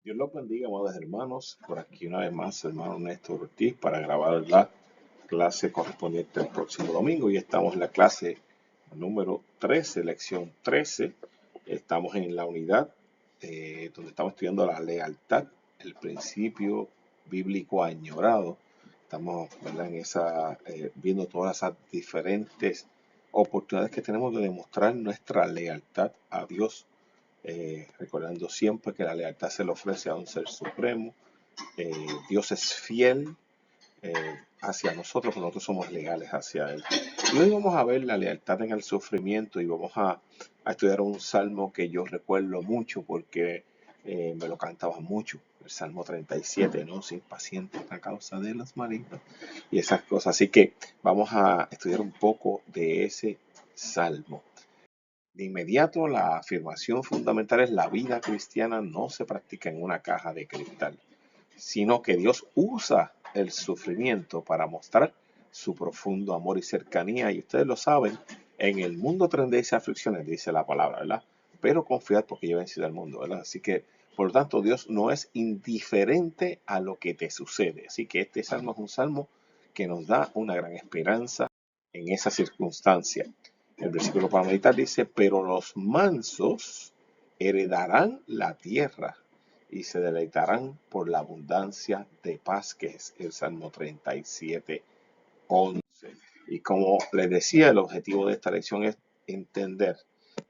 Dios los bendiga, amados hermanos. Por aquí una vez más, hermano Néstor Ortiz, para grabar la clase correspondiente al próximo domingo. Y estamos en la clase número 13, lección 13. Estamos en la unidad donde estamos estudiando la lealtad, el principio bíblico añorado. Estamos, ¿verdad?, viendo todas esas diferentes oportunidades que tenemos de demostrar nuestra lealtad a Dios, recordando siempre que la lealtad se le ofrece a un ser supremo. Dios es fiel eh, hacia nosotros, pero nosotros somos leales hacia Él. Y hoy vamos a ver la lealtad en el sufrimiento y vamos a estudiar un salmo que yo recuerdo mucho porque me lo cantaba mucho, el Salmo 37, ¿no? Sin paciente a causa de los malignos y esas cosas. Así que vamos a estudiar un poco de ese salmo. De inmediato, la afirmación fundamental es: la vida cristiana no se practica en una caja de cristal, sino que Dios usa el sufrimiento para mostrar su profundo amor y cercanía. Y ustedes lo saben, en el mundo tendréis aflicciones, dice la palabra, ¿verdad? Pero confiad porque yo he vencido al mundo, ¿verdad? Así que, por lo tanto, Dios no es indiferente a lo que te sucede. Así que este salmo es un salmo que nos da una gran esperanza en esa circunstancia. El versículo para meditar dice: pero los mansos heredarán la tierra y se deleitarán por la abundancia de paz, que es el Salmo 37, 11. Y como les decía, el objetivo de esta lección es entender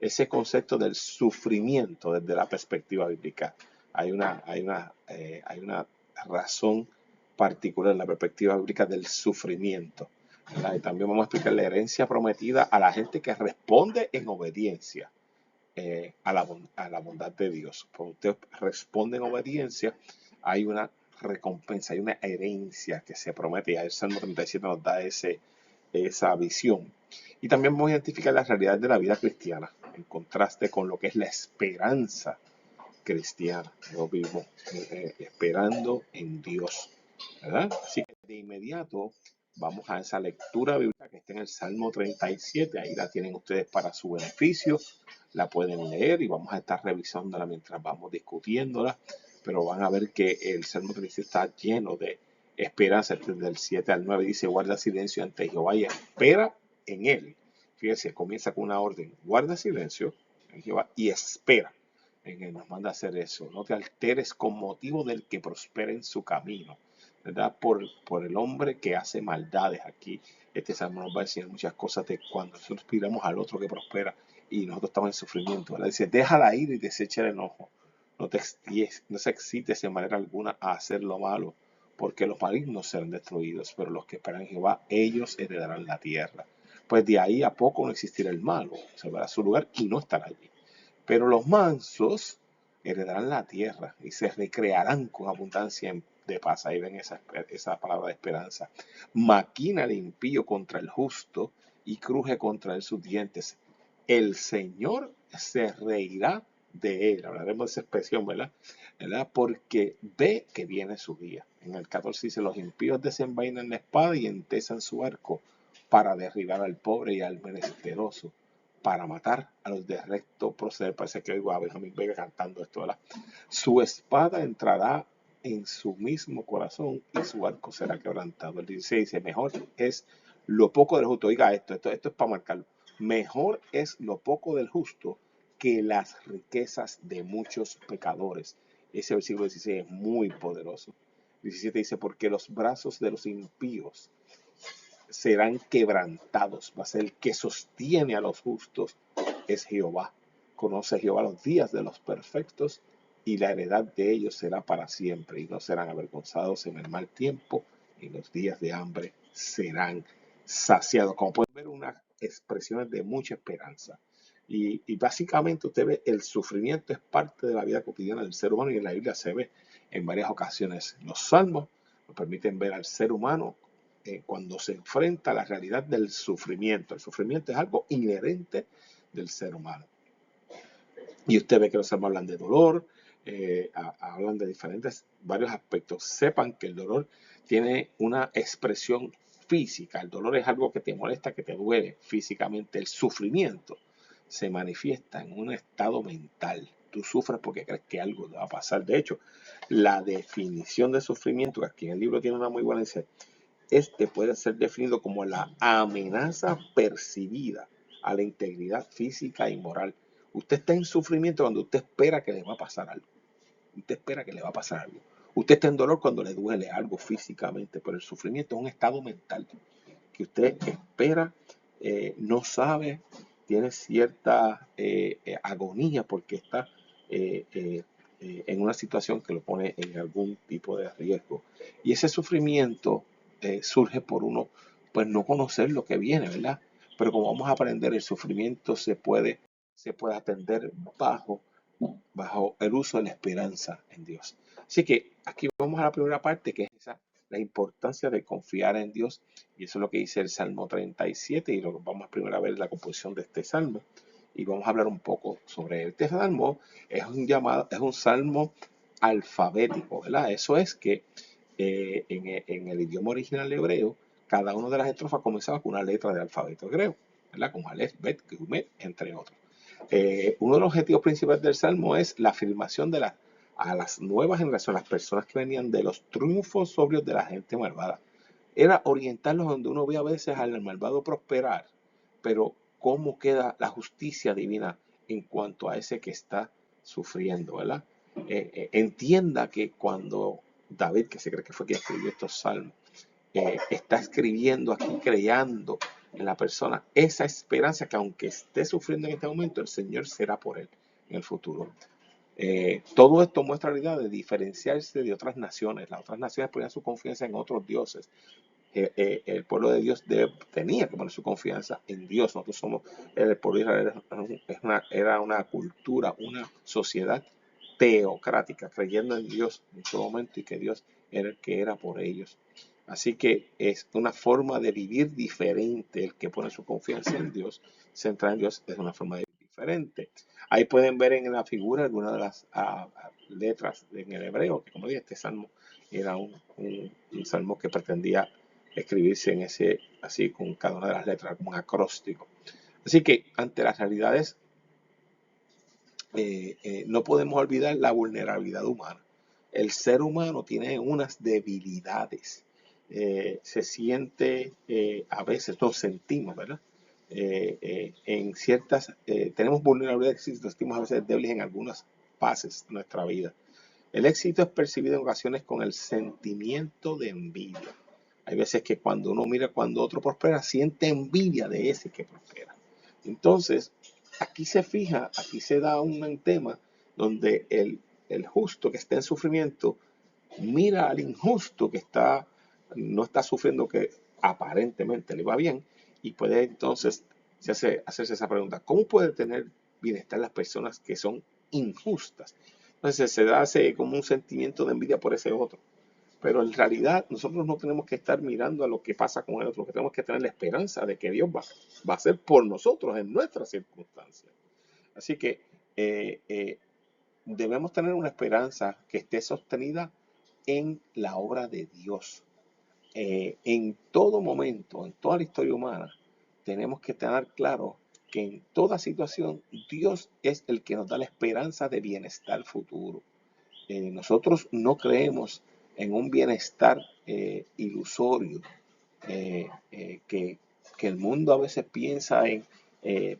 ese concepto del sufrimiento desde la perspectiva bíblica. Hay una razón particular en la perspectiva bíblica del sufrimiento, ¿verdad? Y también vamos a explicar la herencia prometida a la gente que responde en obediencia a la bondad de Dios. Cuando usted responde en obediencia, hay una recompensa, hay una herencia que se promete. Y el Salmo 37 nos da esa visión. Y también vamos a identificar la realidad de la vida cristiana, en contraste con lo que es la esperanza cristiana. Yo vivo esperando en Dios, ¿verdad? Así que de inmediato vamos a esa lectura bíblica que está en el Salmo 37. Ahí la tienen ustedes para su beneficio. La pueden leer y vamos a estar revisándola mientras vamos discutiéndola. Pero van a ver que el Salmo 37 está lleno de esperanza. Desde el 7 al 9 dice: guarda silencio ante Jehová y espera en él. Fíjense, comienza con una orden: guarda silencio en Jehová y espera en él. Nos manda a hacer eso. No te alteres con motivo del que prospera en su camino, ¿verdad? Por el hombre que hace maldades. Aquí este salmo nos va a enseñar muchas cosas de cuando nosotros pidamos al otro que prospera y nosotros estamos en sufrimiento, ¿verdad? Dice: deja la ira y desecha el enojo. No se excites en manera alguna a hacer lo malo, porque los malignos serán destruidos, pero los que esperan en Jehová, ellos heredarán la tierra. Pues de ahí a poco no existirá el malo, se verá su lugar y no estará allí. Pero los mansos heredarán la tierra y se recrearán con abundancia de paz. Ahí ven esa palabra de esperanza. Maquina el impío contra el justo y cruje contra él sus dientes. El Señor se reirá de él. Hablaremos de esa expresión, ¿verdad? Porque ve que viene su día. En el 14 dice: los impíos desenvainan la espada y entesan su arco para derribar al pobre y al menesteroso, para matar a los de recto proceder. Parece que oigo a Benjamín Vega cantando esto, ¿verdad? Su espada entrará en su mismo corazón y su arco será quebrantado. El 16 dice: mejor es lo poco del justo. Oiga esto es para marcarlo. Mejor es lo poco del justo que las riquezas de muchos pecadores. Ese versículo 16 es muy poderoso. 17 dice: porque los brazos de los impíos serán quebrantados, va a ser el que sostiene a los justos, es Jehová. Conoce Jehová los días de los perfectos y la heredad de ellos será para siempre, y no serán avergonzados en el mal tiempo, y los días de hambre serán saciados. Como pueden ver, unas expresiones de mucha esperanza. Y básicamente usted ve, el sufrimiento es parte de la vida cotidiana del ser humano, y en la Biblia se ve en varias ocasiones. Los salmos nos permiten ver al ser humano cuando se enfrenta a la realidad del sufrimiento. El sufrimiento es algo inherente del ser humano. Y usted ve que los salmos hablan de dolor, hablan de varios aspectos. Sepan que el dolor tiene una expresión física. El dolor es algo que te molesta, que te duele físicamente. El sufrimiento se manifiesta en un estado mental. tú sufres porque crees que algo te va a pasar. De hecho, la definición de sufrimiento, que aquí en el libro tiene una muy buena, dice, puede ser definido como la amenaza percibida a la integridad física y moral. Usted está en sufrimiento cuando usted espera que le va a pasar algo. Usted espera que le va a pasar algo. Usted está en dolor cuando le duele algo físicamente, pero el sufrimiento es un estado mental que usted espera, no sabe, tiene cierta agonía porque está en una situación que lo pone en algún tipo de riesgo. Y ese sufrimiento surge por uno, pues no conocer lo que viene, ¿verdad? Pero como vamos a aprender, el sufrimiento se puede atender bajo el uso de la esperanza en Dios. Así que aquí vamos a la primera parte, que es la importancia de confiar en Dios, y eso es lo que dice el Salmo 37, y lo que vamos primero a ver la composición de este salmo, y vamos a hablar un poco sobre él. Este salmo es un salmo alfabético, ¿verdad? Eso es que en el idioma original hebreo, cada una de las estrofas comenzaba con una letra del alfabeto hebreo, ¿verdad? Con Aleph, Bet, Gemet, entre otros. Uno de los objetivos principales del Salmo es la afirmación a las nuevas generaciones, las personas que venían de los triunfos sobrios de la gente malvada. Era orientarlos donde uno ve a veces al malvado prosperar, pero cómo queda la justicia divina en cuanto a ese que está sufriendo, ¿verdad? Entienda que cuando David, que se cree que fue quien escribió estos salmos, está escribiendo aquí, creando en la persona esa esperanza que aunque esté sufriendo en este momento, el Señor será por él en el futuro. Todo esto muestra la idea de diferenciarse de otras naciones. Las otras naciones ponían su confianza en otros dioses. El pueblo de Dios tenía que poner su confianza en Dios. Nosotros somos, el pueblo de Israel era una cultura, una sociedad teocrática, creyendo en Dios en todo momento y que Dios era el que era por ellos. Así que es una forma de vivir diferente. El que pone su confianza en Dios, centrada en Dios, es una forma de vivir diferente. Ahí pueden ver en la figura algunas de las letras en el hebreo, que como dije, este salmo era un salmo que pretendía escribirse en ese, así con cada una de las letras, como un acróstico. Así que ante las realidades no podemos olvidar la vulnerabilidad humana. El ser humano tiene unas debilidades. Se siente, a veces nos sentimos, ¿verdad? En ciertas, tenemos vulnerabilidades y nos sentimos a veces débiles en algunas fases de nuestra vida. El éxito es percibido en ocasiones con el sentimiento de envidia. Hay veces que cuando uno mira cuando otro prospera, siente envidia de ese que prospera. Entonces, aquí se da un tema donde el justo que está en sufrimiento mira al injusto que no está sufriendo, que aparentemente le va bien, y puede entonces hacerse esa pregunta: ¿cómo puede tener bienestar las personas que son injustas? Entonces se da como un sentimiento de envidia por ese otro. Pero en realidad nosotros no tenemos que estar mirando a lo que pasa con el otro, que tenemos que tener la esperanza de que Dios va a hacer por nosotros en nuestras circunstancias. Así que debemos tener una esperanza que esté sostenida en la obra de Dios. En todo momento, en toda la historia humana, tenemos que tener claro que en toda situación Dios es el que nos da la esperanza de bienestar futuro. Nosotros no creemos en un bienestar ilusorio, que el mundo a veces piensa en,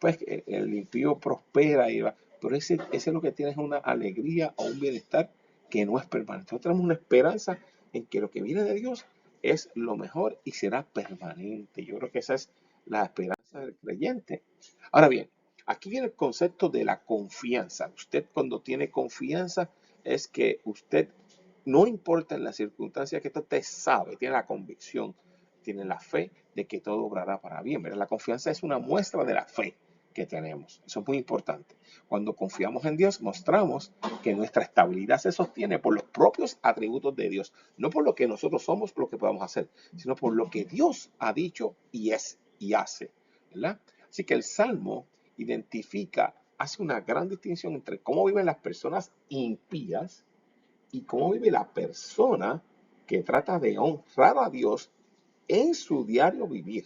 pues el impío prospera y va, pero ese lo que tiene es una alegría o un bienestar que no es permanente. Nosotros tenemos una esperanza en que lo que viene de Dios es lo mejor y será permanente. Yo creo que esa es la esperanza del creyente. Ahora bien, aquí viene el concepto de la confianza. Usted, cuando tiene confianza, es que usted, no importa en las circunstancias que usted sabe, tiene la convicción, tiene la fe de que todo obrará para bien. ¿Verdad? La confianza es una muestra de la fe que tenemos. Eso es muy importante. Cuando confiamos en Dios, mostramos que nuestra estabilidad se sostiene por los propios atributos de Dios, no por lo que nosotros somos, por lo que podamos hacer, sino por lo que Dios ha dicho y es y hace, ¿verdad? Así que el Salmo hace una gran distinción entre cómo viven las personas impías y cómo vive la persona que trata de honrar a Dios en su diario vivir,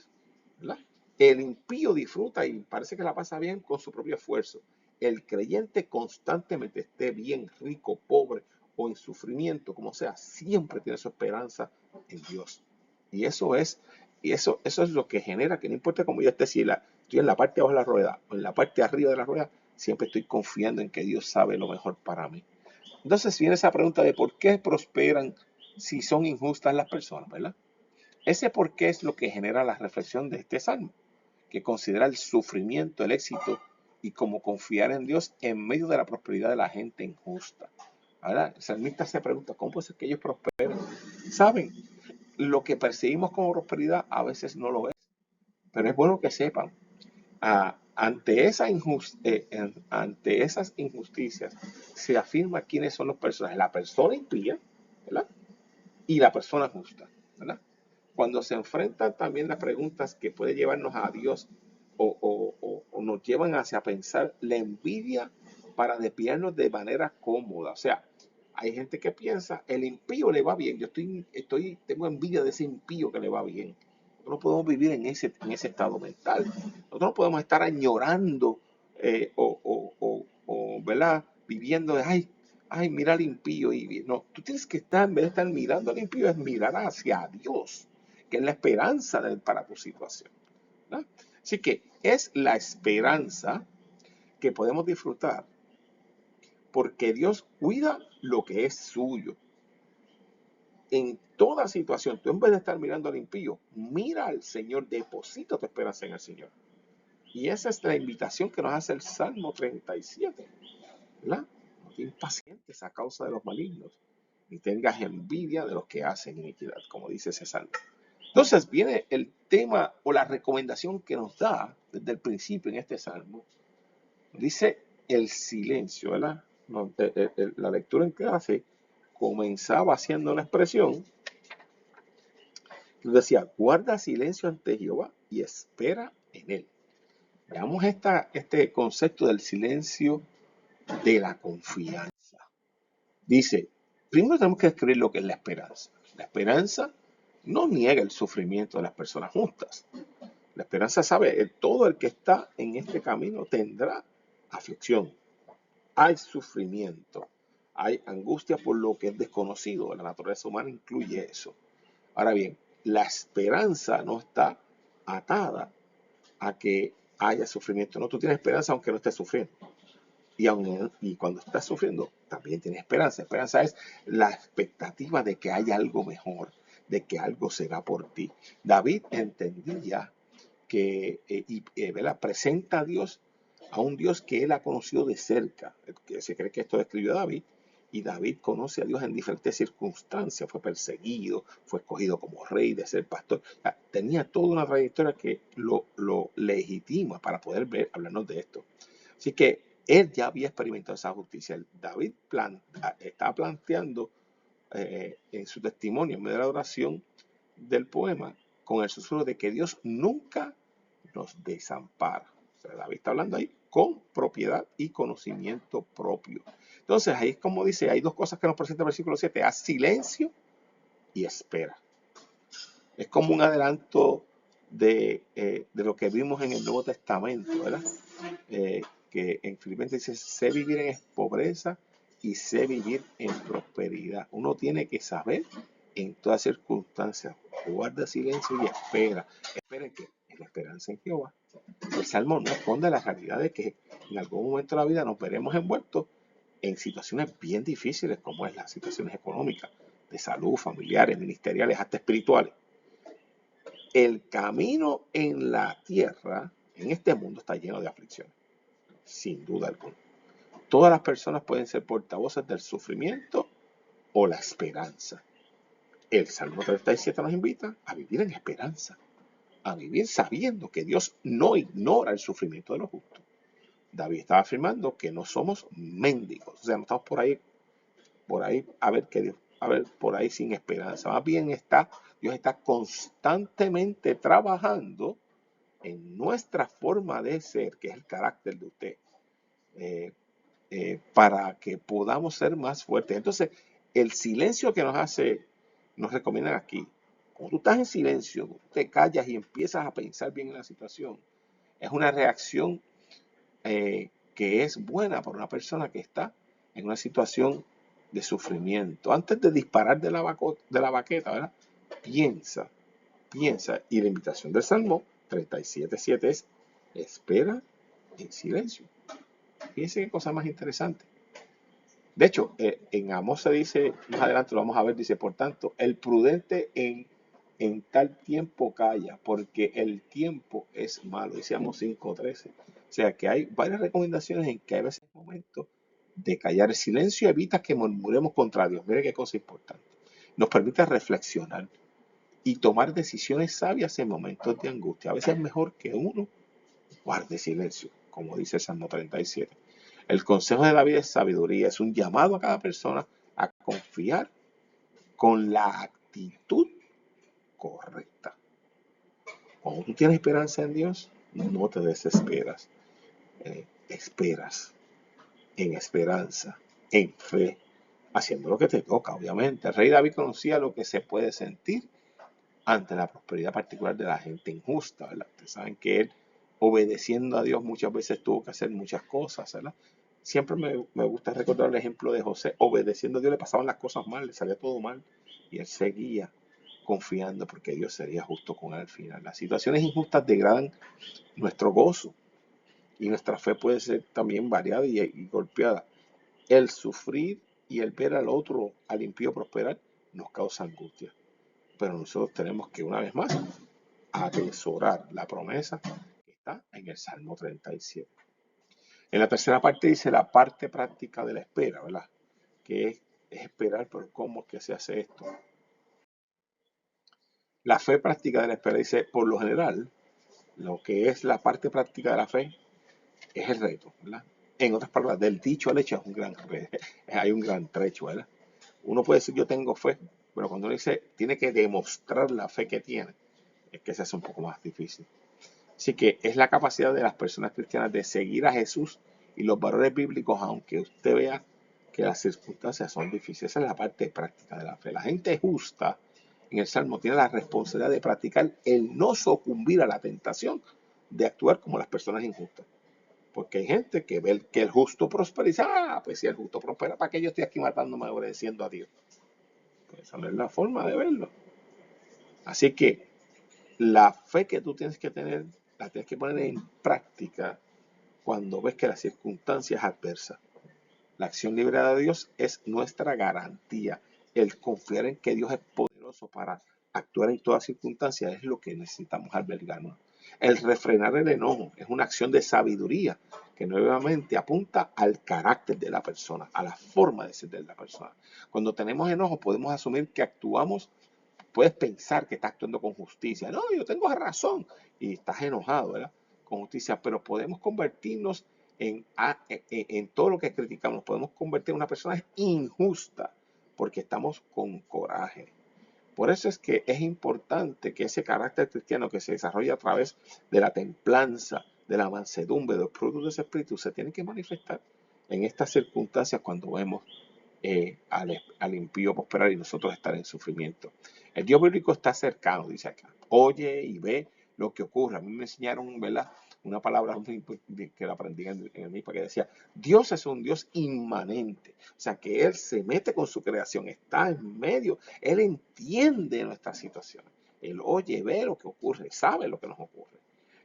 ¿verdad? El impío disfruta y parece que la pasa bien con su propio esfuerzo. el creyente constantemente esté bien rico, pobre o en sufrimiento, como sea, siempre tiene su esperanza en Dios. Y eso es lo que genera que no importa cómo yo esté, si estoy en la parte de abajo de la rueda o en la parte de arriba de la rueda, siempre estoy confiando en que Dios sabe lo mejor para mí. Entonces viene esa pregunta de por qué prosperan si son injustas las personas, ¿verdad? Ese por qué es lo que genera la reflexión de este salmo, que considera el sufrimiento, el éxito y cómo confiar en Dios en medio de la prosperidad de la gente injusta. Ahora, el salmista se pregunta, ¿cómo puede ser que ellos prosperen? ¿Saben? Lo que percibimos como prosperidad a veces no lo es, pero es bueno que sepan, ante esas injusticias se afirma quiénes son los personajes, la persona impía, ¿verdad? Y la persona justa, ¿verdad? Cuando se enfrentan también las preguntas que puede llevarnos a Dios o nos llevan hacia pensar la envidia para desviarnos de manera cómoda. O sea, hay gente que piensa, el impío le va bien, tengo envidia de ese impío que le va bien. Nosotros no podemos vivir en ese estado mental. Nosotros no podemos estar añorando ¿verdad? Viviendo de, ay, mira al impío. No, tú tienes que estar, en vez de estar mirando al impío, es mirar hacia Dios, que es la esperanza para tu situación, ¿no? Así que es la esperanza que podemos disfrutar porque Dios cuida lo que es suyo. En toda situación, tú en vez de estar mirando al impío, mira al Señor, deposita tu esperanza en el Señor. Y esa es la invitación que nos hace el Salmo 37, ¿verdad? No te impacientes a causa de los malignos, ni tengas envidia de los que hacen iniquidad, como dice ese salmo. Entonces viene el tema o la recomendación que nos da desde el principio en este salmo. Dice el silencio, ¿verdad? La lectura en clase comenzaba haciendo una expresión que decía, guarda silencio ante Jehová y espera en él. Veamos este concepto del silencio de la confianza. Dice, primero tenemos que describir lo que es la esperanza. La esperanza no niega el sufrimiento de las personas justas. La esperanza sabe que todo el que está en este camino tendrá aflicción. Hay sufrimiento, hay angustia por lo que es desconocido. La naturaleza humana incluye eso. Ahora bien, la esperanza no está atada a que haya sufrimiento. No, tú tienes esperanza aunque no estés sufriendo. Y cuando estás sufriendo, también tienes esperanza. Esperanza es la expectativa de que haya algo mejor, de que algo será por ti. David entendía que ¿verdad? Presenta a un Dios que él ha conocido de cerca. Que se cree que esto describió David. Y David conoce a Dios en diferentes circunstancias. Fue perseguido, fue escogido como rey, de ser pastor. O sea, tenía toda una trayectoria que lo legitima para poder hablarnos de esto. Así que él ya había experimentado esa justicia. David estaba planteando en su testimonio, en medio de la oración del poema, con el susurro de que Dios nunca nos desampara. O sea, David está hablando ahí con propiedad y conocimiento propio. Entonces, ahí es como dice, hay dos cosas que nos presenta el versículo 7, haz silencio y espera. Es como un adelanto de lo que vimos en el Nuevo Testamento, ¿verdad? Que en Filipenses dice, sé vivir en pobreza y sé vivir en prosperidad. Uno tiene que saber en todas circunstancias, guarda silencio y espera. ¿Espera qué? En la esperanza en Jehová. El Salmo no esconde la realidad de que en algún momento de la vida nos veremos envueltos en situaciones bien difíciles, como es las situaciones económicas, de salud, familiares, ministeriales, hasta espirituales. El camino en la tierra, en este mundo, está lleno de aflicciones, sin duda alguna. Todas las personas pueden ser portavoces del sufrimiento o la esperanza. El Salmo 37 nos invita a vivir en esperanza, a vivir sabiendo que Dios no ignora el sufrimiento de los justos. David estaba afirmando que no somos mendigos, o sea, no estamos por ahí por ahí sin esperanza. Más bien Dios está constantemente trabajando en nuestra forma de ser, que es el carácter de usted, para que podamos ser más fuertes. Entonces, el silencio que nos recomiendan aquí, cuando tú estás en silencio, te callas y empiezas a pensar bien en la situación, es una reacción que es buena para una persona que está en una situación de sufrimiento. Antes de disparar de la baqueta, ¿verdad? Piensa. Y la invitación del Salmo 37:7 es: espera en silencio. Fíjense qué cosa más interesante. De hecho, en Amós se dice, más adelante lo vamos a ver, dice: por tanto, el prudente en tal tiempo calla, porque el tiempo es malo. Dice Amós 5:13. O sea que hay varias recomendaciones en que hay veces momentos de callar. El silencio evita que murmuremos contra Dios. Mire qué cosa importante. Nos permite reflexionar y tomar decisiones sabias en momentos de angustia. A veces es mejor que uno guarde silencio, como dice el Salmo 37. El consejo de David es sabiduría, es un llamado a cada persona a confiar con la actitud correcta. Cuando tú tienes esperanza en Dios, no te desesperas. Esperas en esperanza, en fe, haciendo lo que te toca, obviamente. El rey David conocía lo que se puede sentir ante la prosperidad particular de la gente injusta, ¿verdad? Ustedes saben que él, obedeciendo a Dios, muchas veces tuvo que hacer muchas cosas, ¿verdad? Siempre me gusta recordar el ejemplo de José. Obedeciendo a Dios le pasaban las cosas mal, le salía todo mal, y él seguía confiando porque Dios sería justo con él al final. Las situaciones injustas degradan nuestro gozo y nuestra fe puede ser también variada y golpeada. El sufrir y el ver al otro, al impío prosperar, nos causa angustia. Pero nosotros tenemos que, una vez más, atesorar la promesa que está en el Salmo 37. En la tercera parte dice la parte práctica de la espera, ¿verdad? Que es esperar, pero ¿cómo es que se hace esto? La fe práctica de la espera dice: por lo general, lo que es la parte práctica de la fe es el reto, ¿verdad? En otras palabras, del dicho al hecho hay un gran trecho, ¿verdad? Uno puede decir yo tengo fe, pero cuando uno dice tiene que demostrar la fe que tiene, es que se hace un poco más difícil. Así que es la capacidad de las personas cristianas de seguir a Jesús y los valores bíblicos, aunque usted vea que las circunstancias son difíciles. Esa es la parte práctica de la fe. La gente justa en el Salmo tiene la responsabilidad de practicar el no sucumbir a la tentación de actuar como las personas injustas. Porque hay gente que ve que el justo prospera y dice: pues si el justo prospera, ¿para qué yo estoy aquí matándome obedeciendo a Dios? Pues esa no es la forma de verlo. Así que la fe que tú tienes que tener, la tienes que poner en práctica cuando ves que la circunstancia es adversa. La acción libre de Dios es nuestra garantía. El confiar en que Dios es poderoso para actuar en todas circunstancias es lo que necesitamos albergarnos. El refrenar el enojo es una acción de sabiduría que nuevamente apunta al carácter de la persona, a la forma de ser de la persona. Cuando tenemos enojo podemos asumir que actuamos. Puedes pensar que estás actuando con justicia. No, yo tengo razón. Y estás enojado, ¿verdad? Con justicia. Pero podemos convertirnos en todo lo que criticamos. Podemos convertir en una persona injusta porque estamos con coraje. Por eso es que es importante que ese carácter cristiano que se desarrolla a través de la templanza, de la mansedumbre, de los frutos de ese espíritu, se tiene que manifestar en estas circunstancias cuando vemos al impío prosperar y nosotros estar en sufrimiento. El Dios bíblico está cercano, dice acá. Oye y ve lo que ocurre. A mí me enseñaron, ¿verdad?, una palabra que la aprendí en el MIPA que decía: Dios es un Dios inmanente. O sea, que Él se mete con su creación, está en medio, Él entiende nuestras situaciones. Él oye, ve lo que ocurre, sabe lo que nos ocurre.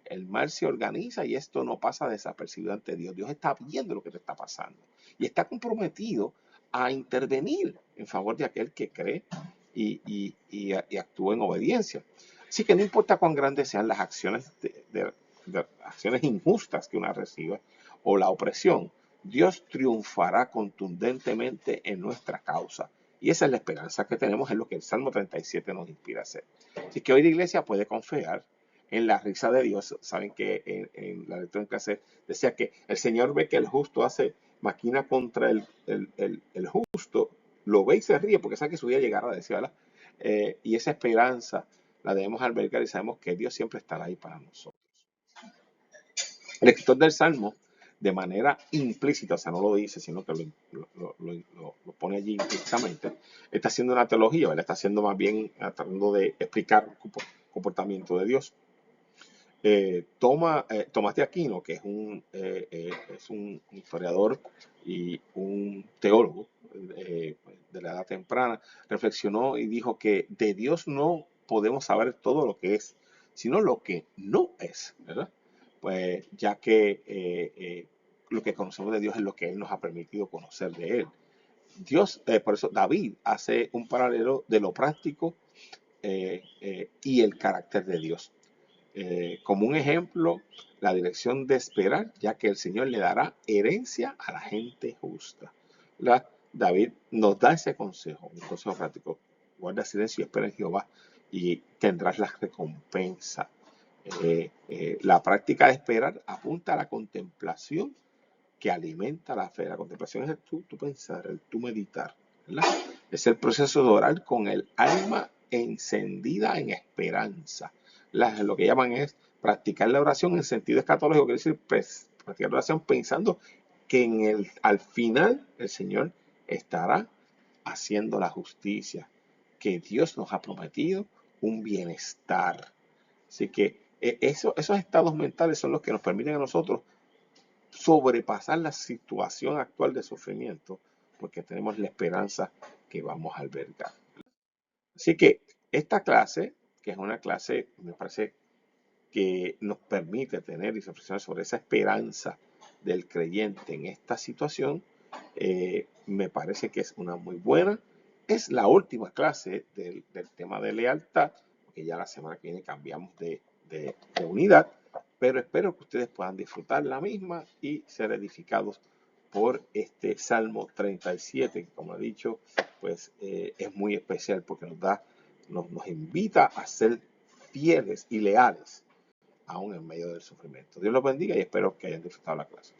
El mal se organiza y esto no pasa desapercibido ante Dios. Dios está viendo lo que te está pasando y está comprometido a intervenir en favor de aquel que cree y actúa en obediencia. Así que no importa cuán grandes sean las acciones, de acciones injustas que una reciba o la opresión, Dios triunfará contundentemente en nuestra causa. Y esa es la esperanza que tenemos, en lo que el Salmo 37 nos inspira a hacer. Así que hoy la iglesia puede confiar en la risa de Dios. Saben que en la lectura en clase decía que el Señor ve que el justo maquina contra el justo, lo ve y se ríe porque sabe que su día llegará, decía, ¿verdad? Y esa esperanza la debemos albergar y sabemos que Dios siempre estará ahí para nosotros. El escritor del Salmo, de manera implícita, o sea, no lo dice, sino que lo pone allí implícitamente, está haciendo una teología, ¿verdad? Está haciendo más bien tratando de explicar el comportamiento de Dios. Tomás de Aquino, que es un historiador y un teólogo de la edad temprana, reflexionó y dijo que de Dios no podemos saber todo lo que es, sino lo que no es, ¿verdad? Pues ya que lo que conocemos de Dios es lo que Él nos ha permitido conocer de Él. Por eso David hace un paralelo de lo práctico y el carácter de Dios. Como un ejemplo, la dirección de esperar, ya que el Señor le dará herencia a la gente justa. David nos da ese consejo, un consejo práctico. Guarda silencio y espera en Jehová y tendrás la recompensa. La práctica de esperar apunta a la contemplación que alimenta la fe. La contemplación es el tú pensar, el tú meditar, ¿verdad? Es el proceso de orar con el alma encendida en esperanza. Lo que llaman es practicar la oración en sentido escatológico, quiere decir practicar la oración pensando que al final el Señor estará haciendo la justicia, que Dios nos ha prometido un bienestar. Así que esos estados mentales son los que nos permiten a nosotros sobrepasar la situación actual de sufrimiento, porque tenemos la esperanza que vamos a albergar. Así que esta clase, que es una clase, me parece que nos permite tener y reflexionar sobre esa esperanza del creyente en esta situación, me parece que es una muy buena. Es la última clase del tema de lealtad, porque ya la semana que viene cambiamos de unidad, pero espero que ustedes puedan disfrutar la misma y ser edificados por este Salmo 37, que como he dicho, pues es muy especial porque nos invita a ser fieles y leales aún en medio del sufrimiento. Dios los bendiga y espero que hayan disfrutado la clase.